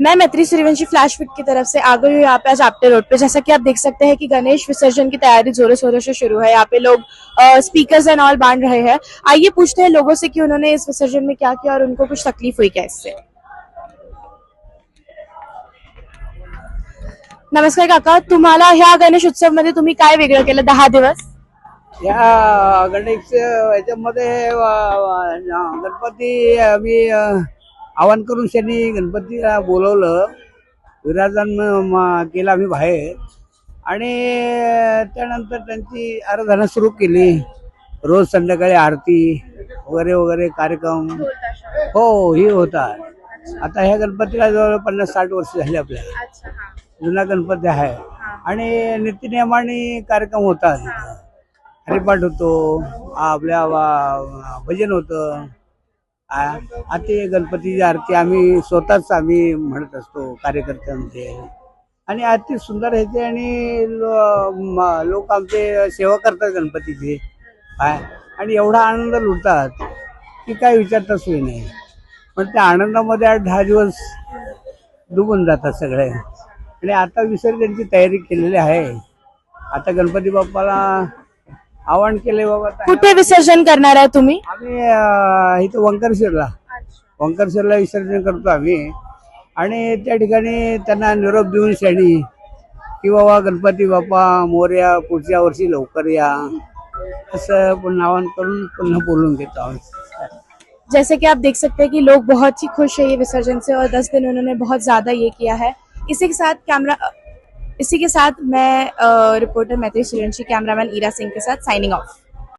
मैं मैत्री Suryavanshi flash fit की तरफ से आ गई हूँ यहाँ पे आज आपटे रोड पे। जैसा कि आप देख सकते हैं कि गणेश विसर्जन की तैयारी जोरों शोरों से शुरू है। यहाँ पे लोग स्पीकर्स एंड ऑल बांध रहे हैं। आइए पूछते हैं लोगों से कि उन्होंने इस विसर्जन में क्या किया और उनको कुछ तकलीफ हुई क्या इससे। नमस्कार काका, तुम्हाला ह्या गणेश उत्सव मध्ये तुम्ही काय वेगळं केलं 10 दिवस? या गणेश याच्यामध्ये गणपती आम्ही आवाहन करून त्यांनी गणपतीला बोलवलं, विराजन केलं आम्ही बाहेर आणि त्यानंतर त्यांची आराधना सुरू केली. रोज संध्याकाळी आरती वगैरे वगैरे कार्यक्रम हो ही होता. आता ह्या गणपतीला जवळ 50-60 वर्ष झाली. आपल्या जुना गणपती आहे आणि नित्यनियमाने कार्यक्रम होतात. हरिपाठ होतो, आपल्या भजन होतं. आरती गणपतीची आरती आम्ही स्वतःच आम्ही म्हणत असतो कार्यकर्त्यांमध्ये आणि अति सुंदर येते आणि लोक आमचे सेवा करतात गणपतीची आणि एवढा आनंद लुटतात की काय विचारता सोय नाही. पण त्या आनंदामध्ये 8-10 दिवस डुबून जातात सगळे आणि आता विसर्जनची तयारी केलेली आहे. आता गणपती बाप्पाला आवाहन केले बाबा. कुठे विसर्जन करणार आहे तुम्ही? आम्ही इथं वंकरशेरला विसर्जन करतो आम्ही आणि त्या ठिकाणी त्यांना निरोप देऊन शाणी की बाबा गणपती बाप्पा मोरया, पुढच्या वर्षी लवकर या असं पुन्हा आवाहन करून पुन्हा बोलून घेतो आम्ही. जैसे कि आप देख सकते हैं कि लोग बहुत ही खुश है ये विसर्जन से और 10 दिन उन्होंने बहुत ज्यादा ये किया है। इसी के साथ मैं रिपोर्टर मैत्री सूर्यवंशी, कैमरामैन ईरा सिंह के साथ साइनिंग ऑफ।